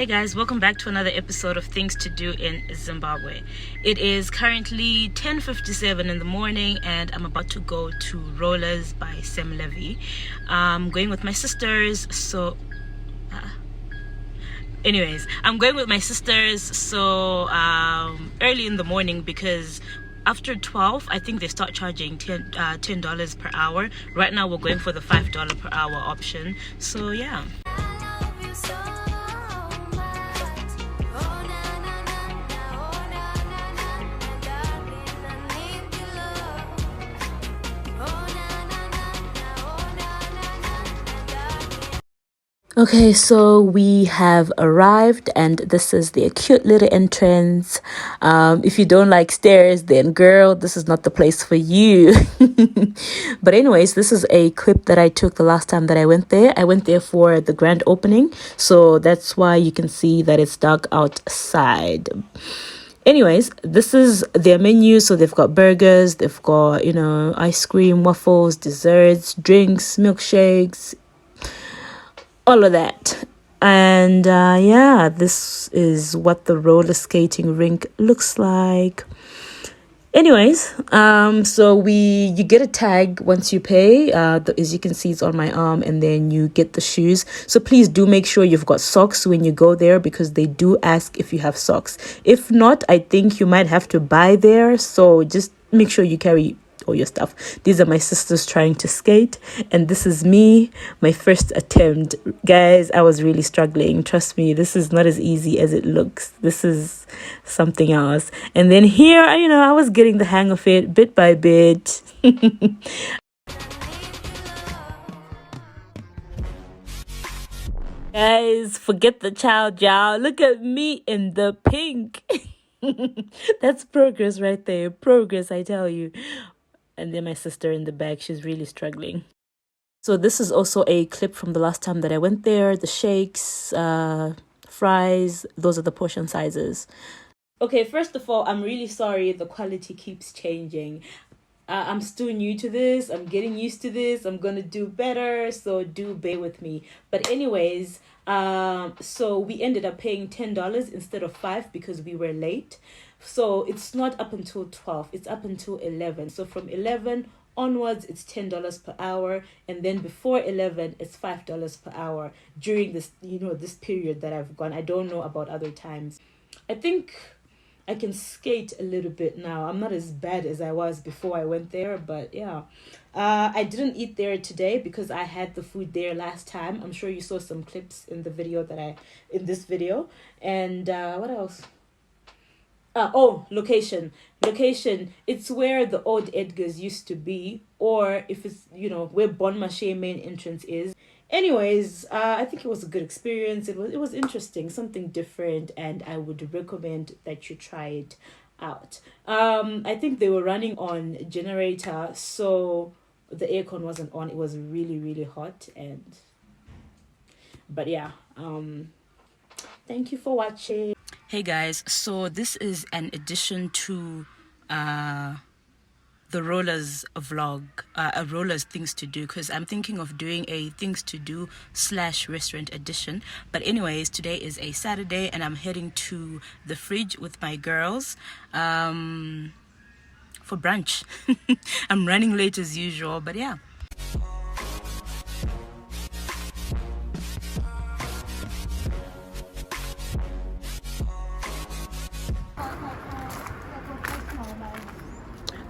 Hey guys, welcome back to another episode of Things to Do in Zimbabwe. It is currently 10:57 in the morning and I'm about to go to Rollers by Levy. I'm going with my sisters, so I'm going with my sisters early in the morning because after 12 I think they start charging $10 per hour. Right now we're going for the $5 per hour option, so yeah. Okay, so we have arrived and this is the cute little entrance. If you don't like stairs, then girl, this is not the place for you. But anyways, this is a clip that I took the last time that I went there. I went there for the grand opening, so that's why you can see that it's dark outside. Anyways, this is their menu. So they've got burgers, they've got, ice cream, waffles, desserts, drinks, milkshakes, all of that. And this is what the roller skating rink looks like. Anyways, so you get a tag once you pay. As you can see, it's on my arm, and then you get the shoes. So please do make sure you've got socks when you go there, because they do ask if you have socks. If not, I think you might have to buy there. So just make sure you carry all your stuff. These are my sisters trying to skate, and this is me, my first attempt. Guys, I was really struggling. Trust me, this is not as easy as it looks. This is something else. And then here, I was getting the hang of it bit by bit. Guys, forget the child, y'all. Look at me in the pink. That's progress right there. Progress, I tell you. And then my sister in the back, she's really struggling. So this is also a clip from the last time that I went there. The shakes, fries, those are the portion sizes. Okay, first of all, I'm really sorry the quality keeps changing. I'm still new to this. I'm getting used to this. I'm gonna do better, so do bear with me. But anyways, so we ended up paying $10 instead of $5 because we were late. So it's not up until 12, it's up until 11. So from 11 onwards, it's $10 per hour, and then before 11, it's $5 per hour during this, this period that I've gone. I don't know about other times. I think I can skate a little bit now. I'm not as bad as I was before I went there, but yeah. I didn't eat there today because I had the food there last time. I'm sure you saw some clips in the video in this video. And what else? Location. It's where the old Edgar's used to be, or if it's, where Marche main entrance is. Anyways, I think it was a good experience. It was interesting, something different, and I would recommend that you try it out. I think they were running on generator, so the aircon wasn't on. It was really, really hot, but yeah. Thank you for watching. Hey guys, so this is an addition to the Rollers vlog, a Rollers Things to Do, because I'm thinking of doing a Things to Do / restaurant edition. But anyways, today is a Saturday and I'm heading to the fridge with my girls for brunch. I'm running late as usual, but yeah.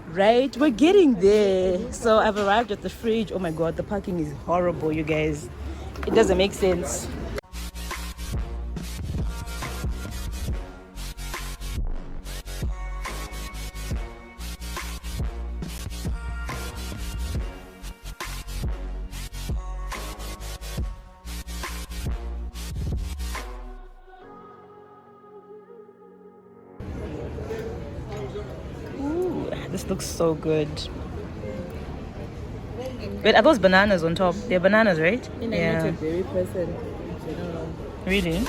Right, we're getting there. So I've arrived at the fridge. Oh my god, the parking is horrible, you guys. It doesn't make sense. This looks so good. Wait, are those bananas on top? They're bananas, right? I'm not a berry person. Really?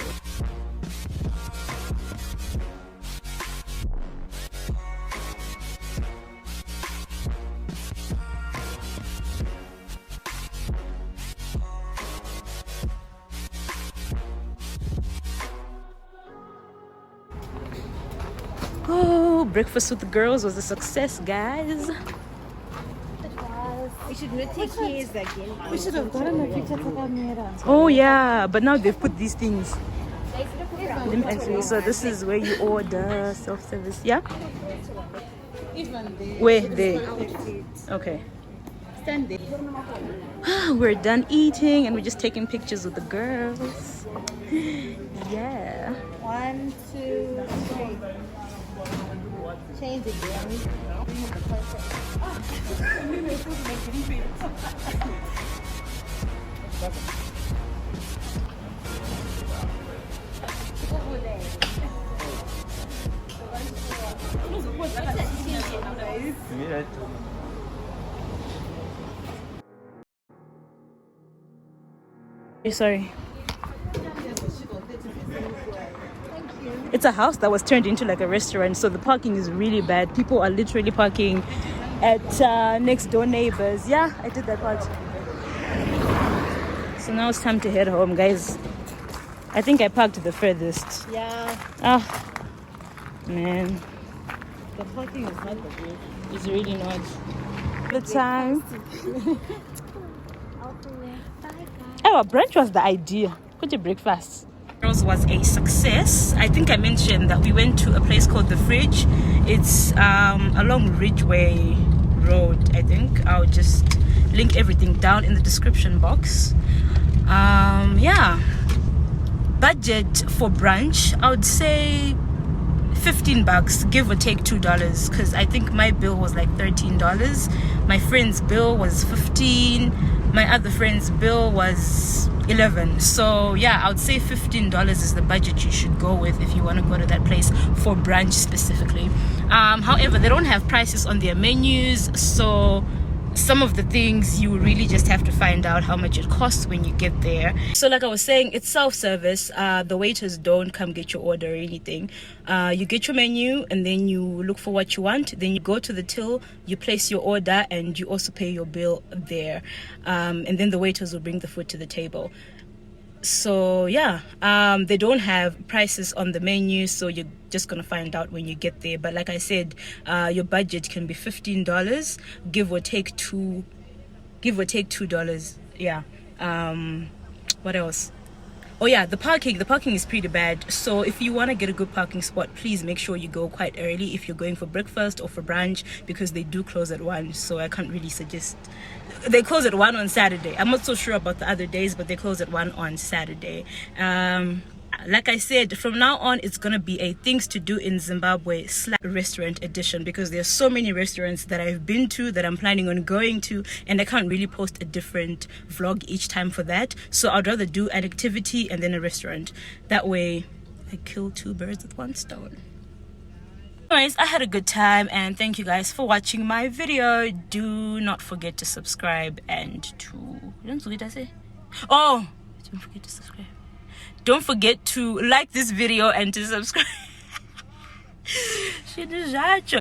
breakfast with the girls was a success, guys. We should not take his again. We should have gotten a picture of camera. Oh yeah, but now they've put these things. Let me actually, so this is where you order self-service. Yeah? Even there. Where? There. Okay. Stand there. We're done eating and we're just taking pictures with the girls. Yeah. 1, 2, 3. Change again. Sorry. It's a house that was turned into like a restaurant, so the parking is really bad. People are literally parking at next door neighbors. Yeah, I did that part. So now it's time to head home, guys. I think I parked the furthest. Yeah. Ah, man. The parking is not the good. It's really not. The time. Oh, brunch was the idea. Put your breakfast. Girls was a success. I think I mentioned that we went to a place called the Fridge. It's along Ridgeway Road, I think. I'll just link everything down in the description box. Yeah. Budget for brunch, I would say $15, give or take $2, because I think my bill was like $13. My friend's bill was $15. My other friend's bill was $11. So yeah, I would say $15 is the budget you should go with if you want to go to that place for brunch specifically. However, they don't have prices on their menus, so some of the things you really just have to find out how much it costs when you get there. So like I was saying, it's self-service. The waiters don't come get your order or anything. You get your menu and then you look for what you want, then you go to the till, you place your order, and you also pay your bill there, and then the waiters will bring the food to the table. So yeah, they don't have prices on the menu, so you're just gonna find out when you get there. But like I said, your budget can be $15, give or take $2. Yeah. What else? Oh yeah, the parking is pretty bad. So if you want to get a good parking spot, please make sure you go quite early if you're going for breakfast or for brunch, because they do close at 1. So I can't really suggest. They close at 1 on Saturday. I'm not so sure about the other days, but they close at 1 on Saturday. Like I said, from now on it's gonna be a things to do in Zimbabwe / restaurant edition, because there's so many restaurants that I've been to, that I'm planning on going to, and I can't really post a different vlog each time for that. So I'd rather do an activity and then a restaurant. That way I kill 2 birds with 1 stone. Anyways, I had a good time, and thank you guys for watching my video. Do not forget to subscribe and to don't forget to subscribe. Don't forget to like this video and to subscribe.